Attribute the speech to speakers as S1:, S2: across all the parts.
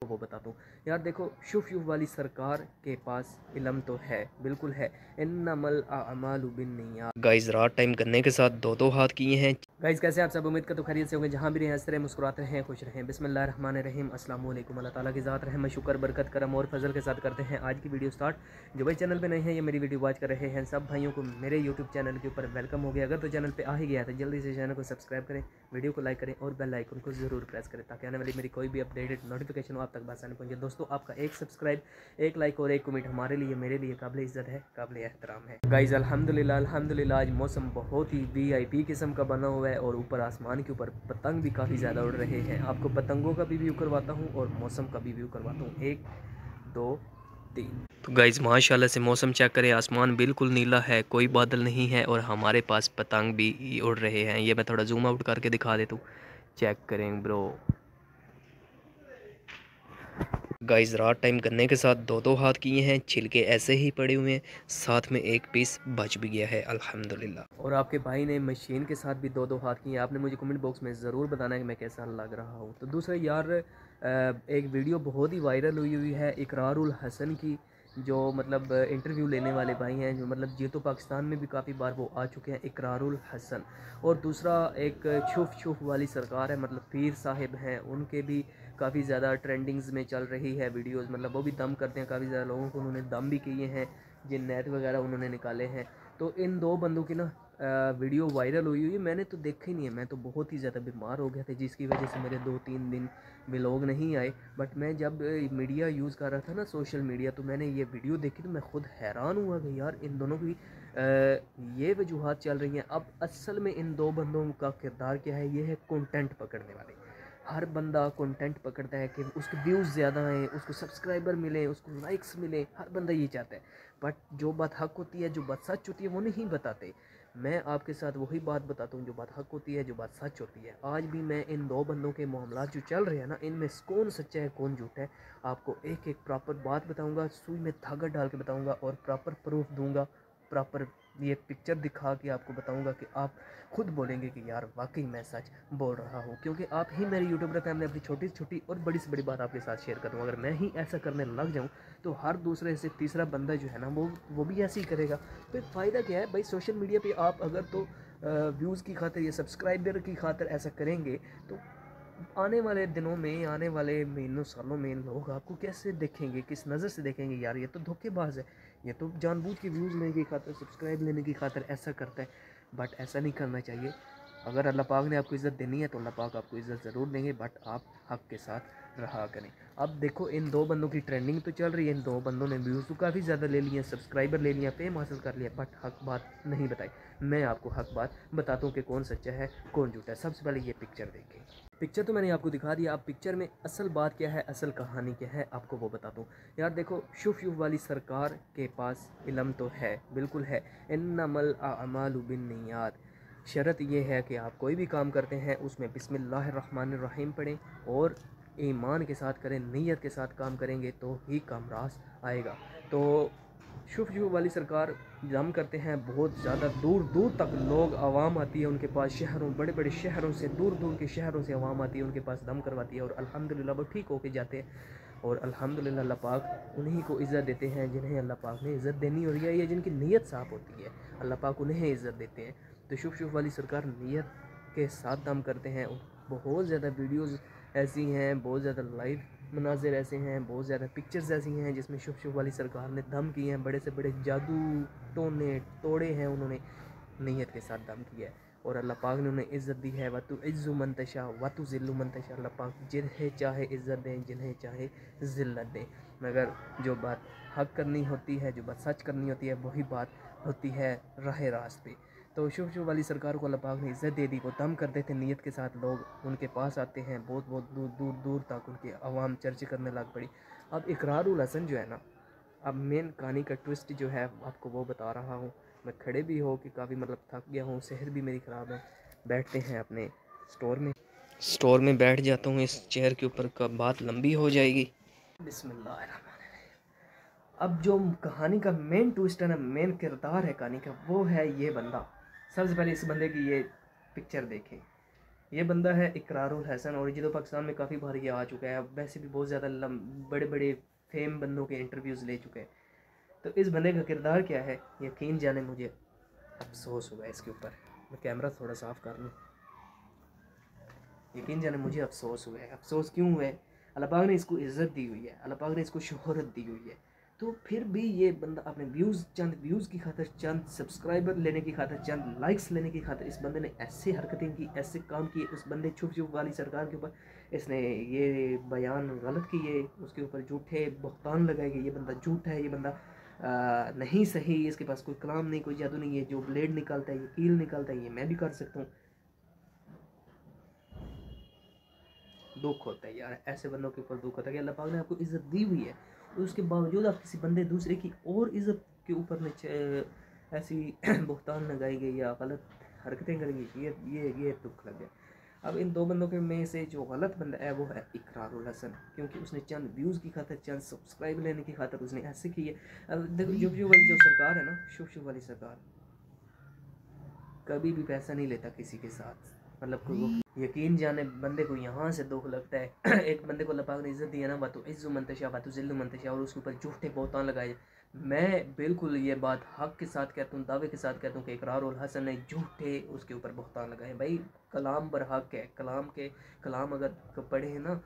S1: वो बताता हूँ। यार देखो, शुफ वाली सरकार के पास इल्म तो है, बिल्कुल है। इन्नमल अमालु बिन्नियात। गाइस रात टाइम गन्ने के साथ दो दो हाथ किए हैं। गाइस कैसे आप सब, उम्मीद का तो खैरियत से होंगे, जहाँ भी रहें हंसते रहें, मुस्कुराते रहें, खुश रहें। बिस्मिल्लाहिर्रहमानिर्रहीम, अस्सलाम वालेकुम। अल्लाह ताला की ज़ात रहमत शुक्र बरकत करम और फजल के साथ करते हैं आज की वीडियो स्टार्ट। जो भाई चैनल पे नए हैं, ये मेरी वीडियो वॉच कर रहे हैं, सब भाइयों को मेरे यूट्यूब चैनल के ऊपर वेलकम हो गया। अगर तो चैनल पे आ ही गया है तो जल्दी से चैनल को सब्सक्राइब करें, वीडियो को लाइक करें और बेल आइकन को ज़रूर प्रेस करें, ताकि आने वाली मेरी कोई भी अपडेटेड नोटिफिकेशन हो आप तक आसानी पहुंचे। दोस्तों, आपका एक सब्सक्राइब, एक लाइक और एक कमेंट हमारे लिए, मेरे लिए काबिल इज़्ज़त है, काबिल एहतराम है। गाइज़ अल्हम्दुलिल्लाह आज मौसम बहुत ही VIP किस्म का बना हुआ है और ऊपर आसमान के ऊपर पतंग भी काफ़ी ज़्यादा उड़ रहे हैं। आपको पतंगों का भी व्यू करवाता हूँ और मौसम का भी व्यू करवाता हूँ। 1 2 3। तो गाइज़ माशाल्लाह से मौसम चेक करें, आसमान बिल्कुल नीला है, कोई बादल नहीं है और हमारे पास पतंग भी उड़ रहे हैं। ये मैं थोड़ा जूम आउट करके दिखा देता हूँ, चेक करें ब्रो। गाइस रात टाइम गन्ने के साथ दो दो हाथ किए हैं, छिलके ऐसे ही पड़े हुए हैं, साथ में एक पीस बच भी गया है अल्हम्दुलिल्लाह। और आपके भाई ने मशीन के साथ भी दो दो हाथ किए हैं। आपने मुझे कमेंट बॉक्स में ज़रूर बताना है कि मैं कैसा लग रहा हूँ। तो दूसरा यार, एक वीडियो बहुत ही वायरल हुई है इकरारुल हसन की, जो मतलब इंटरव्यू लेने वाले भाई हैं, जो मतलब जीतो पाकिस्तान में भी काफ़ी बार वो आ चुके हैं, इकरारुल हसन। और दूसरा एक शुफ वाली सरकार है, मतलब पीर साहिब हैं, उनके भी काफ़ी ज़्यादा ट्रेंडिंग्स में चल रही है वीडियोस। मतलब वो भी दम करते हैं, काफ़ी ज़्यादा लोगों को उन्होंने दम भी किए हैं, जिन नेट वगैरह उन्होंने निकाले हैं। तो इन दो बंदों की ना वीडियो वायरल हुई है। मैंने तो देखी नहीं है, मैं तो बहुत ही ज़्यादा बीमार हो गया था, जिसकी वजह से मेरे 2-3 दिन व्लॉग नहीं आए। बट मैं जब मीडिया यूज़ कर रहा था ना, सोशल मीडिया, तो मैंने ये वीडियो देखी तो मैं खुद हैरान हुआ कि यार इन दोनों की ये वजूहत चल रही हैं। अब असल में इन दो बंदों का किरदार क्या है, ये है कंटेंट पकड़ने वाले। हर बंदा कंटेंट पकड़ता है कि उसके व्यूज़ ज़्यादा आएँ, उसको सब्सक्राइबर मिलें, उसको लाइक्स मिलें, हर बंदा ये चाहता है। बट जो बात हक होती है, जो बात सच होती है, वो नहीं बताते। मैं आपके साथ वही बात बताता हूँ जो बात हक होती है, जो बात सच होती है। आज भी मैं इन दो बंदों के मामलात जो चल रहे हैं ना, इनमें कौन सच्चा है कौन झूठा है, आपको एक एक प्रॉपर बात बताऊँगा, सुई में धागा डाल के बताऊँगा और प्रॉपर प्रूफ दूँगा, प्रॉपर ये पिक्चर दिखा के आपको बताऊंगा कि आप खुद बोलेंगे कि यार वाकई मैं सच बोल रहा हूँ। क्योंकि आप ही मेरे यूट्यूबर फैमिली, अपनी छोटी से छोटी और बड़ी से बड़ी बात आपके साथ शेयर करूँ। अगर मैं ही ऐसा करने लग जाऊँ तो हर दूसरे से तीसरा बंदा जो है ना, वो भी ऐसे ही करेगा। तो फ़ायदा क्या है भाई, सोशल मीडिया पे आप अगर तो व्यूज़ की खातिर या सब्सक्राइबर की खातिर ऐसा करेंगे, तो आने वाले दिनों में, आने वाले महीनों सालों में लोग आपको कैसे देखेंगे, किस नज़र से देखेंगे, यार ये तो धोखेबाज है, ये तो जानबूझ के व्यूज़ लेने की खातिर, सब्सक्राइब लेने की खातिर ऐसा करता है। बट ऐसा नहीं करना चाहिए। अगर अल्लाह पाक ने आपको इज़्ज़त देनी है तो अल्लाह पाक आपको इज़्ज़त ज़रूर देंगे, बट आप हक़ के साथ रहा करें। अब देखो, इन दो बंदों की ट्रेंडिंग तो चल रही है, इन दो बंदों ने व्यूज़ तो काफ़ी ज़्यादा ले लिए, सब्सक्राइबर ले लिया, फेम हासिल कर लिया, बट हक़ बात नहीं बताई। मैं आपको हक़ बात बताता हूँ कि कौन सच्चा है कौन झूठा है। सबसे पहले ये पिक्चर देखें। पिक्चर तो मैंने आपको दिखा दिया, अब पिक्चर में असल बात क्या है, असल कहानी क्या है, आपको वो बताता हूँ। यार देखो, शुफ वाली सरकार के पास इल्म तो है, बिल्कुल है। इन्नमल अमालु बिन्नियात। शर्त यह है कि आप कोई भी काम करते हैं उसमें बिस्मिल्लाहिर्रहमानिर्रहीम पढ़ें और ईमान के साथ करें, नीयत के साथ काम करेंगे तो ही काम रास आएगा। तो शुभ वाली सरकार दम करते हैं, बहुत ज़्यादा दूर दूर तक लोग, आवाम आती है उनके पास, शहरों, बड़े बड़े शहरों से, दूर दूर के शहरों से आवाम आती है उनके पास, दम करवाती है और अल्हम्दुलिल्लाह वो ठीक होके जाते हैं। और अल्हम्दुलिल्लाह अल्लाह पाक उन्हीं को इज़्ज़त देते हैं जिन्हें अल्लाह पाक ने इज़्ज़त देनी होती है, या जिनकी नीयत साफ़ होती है, अल्लाह पाक उन्हें इज़्ज़त देते हैं। तो शुभ वाली सरकार नीयत के साथ दम करते हैं। बहुत ज़्यादा वीडियोज़ ऐसी हैं, बहुत ज़्यादा लाइव मनाजिर ऐसे हैं, बहुत ज़्यादा पिक्चर्स ऐसी हैं जिसमें शुभ वाली सरकार ने दम किए हैं, बड़े से बड़े जादू टोने तोड़े हैं, उन्होंने नीयत के साथ दम किया है। और अल्लाह पाक ने उन्हें इज़्ज़त दी है, वतु इज़्ज़ु मंतशा वतु ज़िल्लु मंतशा। अल्लाह पाक जिन्हें चाहे इज़्ज़त दें, जिन्हें चाहे ज़िल्लत दें, मगर जो बात हक करनी होती है, जो बात सच करनी होती है, वही बात होती है राह रास्त पे। तो शुभ वाली सरकार को अल्लाह पाक ने इज़्ज़त दे दी, वो दम करते थे नीयत के साथ, लोग उनके पास आते हैं, बहुत बहुत दूर दूर दूर तक उनकी आवाम चर्चा करने लग पड़ी। अब इकरारुल हसन जो है ना, अब मेन कहानी का ट्विस्ट जो है आपको वो बता रहा हूँ। मैं खड़े भी हो कि काफ़ी मतलब थक गया हूँ, सेहत भी मेरी ख़राब है। बैठते हैं अपने स्टोर में बैठ जाता हूँ इस चेयर के ऊपर, का बात लंबी हो जाएगी। बिस्मिल्लाहिर्रहमानिर्रहीम। अब जो कहानी का मेन ट्विस्ट है ना, मेन किरदार है कहानी का, वो है ये बंदा। सबसे पहले इस बंदे की ये पिक्चर देखें। ये बंदा है इकरारुल हसन और ये तो पाकिस्तान में काफ़ी बार ये आ चुका है, वैसे भी बहुत ज़्यादा बड़े बड़े फेम बंदों के इंटरव्यूज़ ले चुके हैं। तो इस बंदे का किरदार क्या है, यकीन जाने मुझे अफसोस हुआ है इसके ऊपर। मैं कैमरा थोड़ा साफ़ कर लूँ। यकीन जाने मुझे अफसोस हुआ है। अफसोस क्यों हुआ है? अल्लाह पाक ने इसको इज़्ज़त दी हुई है, अल्लाह पाक ने इसको शोहरत दी हुई है, तो फिर भी ये बंदा अपने चंद व्यूज़ की खातिर, चंद सब्सक्राइबर लेने की खातिर, चंद लाइक्स लेने की खातिर इस बंदे ने ऐसे हरकतें की, ऐसे काम किए। उस बंदे छुप वाली सरकार के ऊपर इसने ये बयान गलत किए, उसके ऊपर झूठे बहतान लगाए गए। ये बंदा झूठा है, ये बंदा नहीं सही, इसके पास कोई कलाम नहीं, कोई जादू नहीं है, जो ब्लेड निकालता है, ये कील निकालता है, ये मैं भी कर सकता हूँ। दुख होता है यार, ऐसे बंदों के ऊपर दुख होता है कि अल्लाह पाक ने आपको इज़्ज़त दी हुई है और उसके बावजूद आप किसी बंदे दूसरे की और इज़्ज़त के ऊपर ऐसी बहतान लगाई गई या गलत हरकतें करी गई। ये दुख लग गया। अब इन दो बंदों के में से जो गलत बंदा है वो है इकरारुल हसन, क्योंकि उसने चंद व्यूज़ की खातिर, चंद सब्सक्राइब लेने की खातिर उसने ऐसे की है। अब देखो शुभ वाली जो सरकार है ना, शुभ वाली सरकार कभी भी पैसा नहीं लेता किसी के साथ, मतलब कोई वो यकीन जाने बंदे को यहाँ से दुख लगता है। एक बंदे को अल्लाह पाक ने इज़्ज़त दी है ना, बातु इज़्ज़ु मंतशा बातु ज़िल्लु मंतशा, और उसके ऊपर झूठे बहतान लगाए। मैं बिल्कुल ये बात हक के साथ कहता हूँ, दावे के साथ कहता हूँ कि इकरारुल हसन ने झूठे उसके ऊपर बहतान लगाए। भाई कलाम बर हक है, कलाम अगर पढ़े हैं ना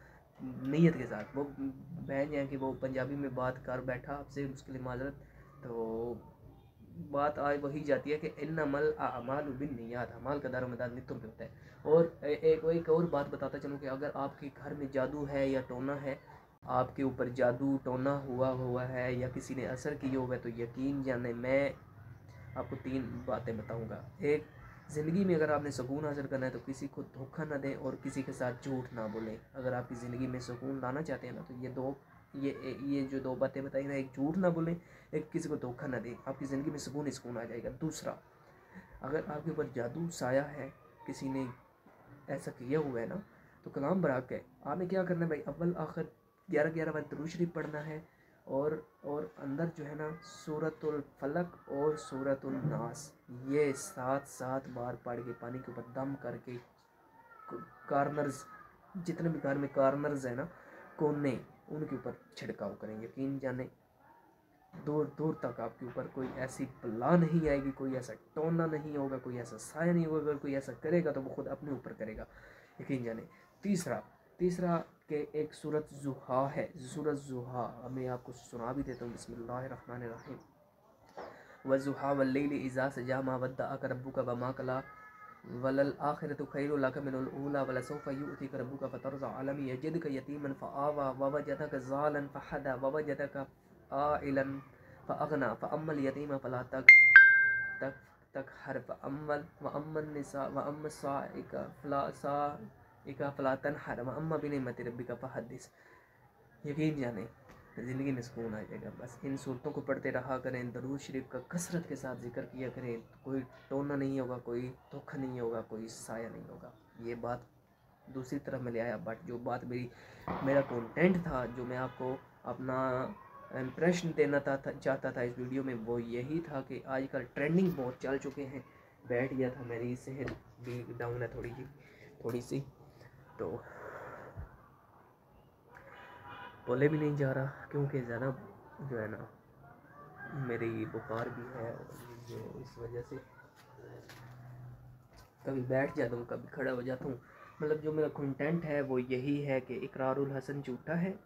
S1: नीयत के साथ, वो बहन जाए कि वो पंजाबी में बात कर बैठा आपसे, उसके लिए माजरत। तो बात आज वही जाती है कि इन्नमल आमालु बिन्नियात, अमाल का दारोमदार नियतों पे होता है। और एक और बात बताता चलूँ कि अगर आपके घर में जादू है या टोना है, आपके ऊपर जादू टोना हुआ है या किसी ने असर किया हुआ है, तो यकीन जाने मैं आपको 3 बातें बताऊंगा। एक, ज़िंदगी में अगर आपने सुकून हासिल करना है तो किसी को धोखा ना दें और किसी के साथ झूठ ना बोलें। अगर आपकी ज़िंदगी में सुकून लाना चाहते हैं ना, तो ये जो 2 बातें बताई ना, एक झूठ ना बोलें, एक किसी को धोखा ना दें, आपकी ज़िंदगी में सुकून ही सुकून आ जाएगा। दूसरा, अगर आपके ऊपर जादू साया है, किसी ने ऐसा किया हुआ है ना, तो कलाम बराक है, आपने क्या करना है भाई, अव्वल आखिर 11 बार दुरूद शरीफ पढ़ना है और अंदर जो है ना सूरतुल फलक और सूरतुल नास, ये 7 बार पढ़ के पानी के ऊपर दम करके कार्नर्स, जितने भी घर में कार्नर्स है ना, कोने, उनके ऊपर छिड़काव करेंगे। यकीन जाने दूर दूर तक आपके ऊपर कोई ऐसी बला नहीं आएगी, कोई ऐसा टोना नहीं होगा, कोई ऐसा साया नहीं होगा। अगर कोई ऐसा करेगा तो वो खुद अपने ऊपर करेगा, यकीन जाने। तीसरा के एक सूरत जुहा है, सूरत जुहा मैं आपको सुना भी देता हूँ। बिस्मिल्लाहिर्रहमानिर्रहीम। वज़ुहा वल्लैलि इज़ा सजा मा वद्दअक रब्बुका वमा कला वलल आखिरतु खैरुल लक मिनल ऊला वलसौफा युअतिका रब्बुका फतरज़ा अलम यजिदका यतीमन फआवा ववजदका ज़ालन फहदा ववजदका आइलन फ़अगना फ़अम्मल यतीम फ़ला तक़हर वअम्मन निसा वअम्मा साइका फ़ला तनहर वअम्मा बिनिअमति रब्बिका फ़हद्दिस। यकीन जाने ज़िंदगी में सुकून आ जाएगा। बस इन सूरतों को पढ़ते रहा करें, दरूद शरीफ का कसरत के साथ जिक्र किया करें, कोई टोना नहीं होगा, कोई धोखा नहीं होगा, कोई साया नहीं होगा। ये बात दूसरी तरफ में ले आया, बट जो बात मेरा कंटेंट था, जो मैं आपको अपना इम्प्रेशन देना चाहता था इस वीडियो में, वो यही था कि आजकल ट्रेंडिंग बहुत चल चुके हैं। बैठ गया था, मेरी सेहत भी डाउन है थोड़ी सी, तो बोले भी नहीं जा रहा, क्योंकि ज़्यादा जो है ना मेरी बुखार भी है, और जो इस वजह से कभी बैठ जाता हूँ, कभी खड़ा हो जाता हूँ। मतलब जो मेरा कंटेंट है वो यही है कि इकरारुल हसन झूठा है,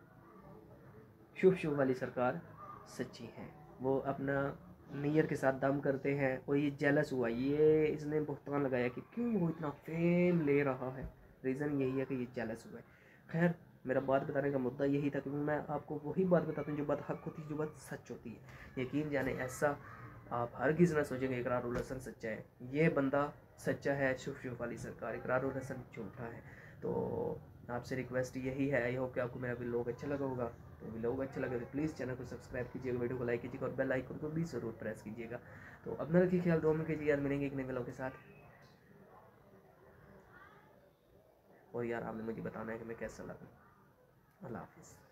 S1: शुभ वाली सरकार सच्ची है। वो अपना नीयत के साथ दम करते हैं। और ये जेलस हुआ, ये इसने बहतान लगाया कि क्यों वो इतना फेम ले रहा है। रीज़न यही है कि ये जेलस हुआ है। खैर, मेरा बात बताने का मुद्दा यही था कि मैं आपको वही बात बताता हूँ जो बात हक होती है, जो बात सच होती है। यकीन जाने ऐसा आप हर किसी ना सोचेंगे इकरारुल हसन सच्चा है। ये बंदा सच्चा है, शुभ वाली सरकार, इकरारुल हसन झूठा है। तो आपसे रिक्वेस्ट यही है, आई होप कि आपको मेरा व्लॉग अच्छा लगा होगा। तो व्लॉग अच्छा लगे तो प्लीज़ चैनल को सब्सक्राइब कीजिएगा, वीडियो को लाइक कीजिएगा और बेल आइकन को भी ज़रूर प्रेस कीजिएगा। तो अपना रखिए ख्याल, दो में कीजिए यार, मिलेंगे एक नए व्लॉग के साथ। और यार आपने मुझे बताना है कि मैं कैसा लगा। अल्लाह हाफिज़।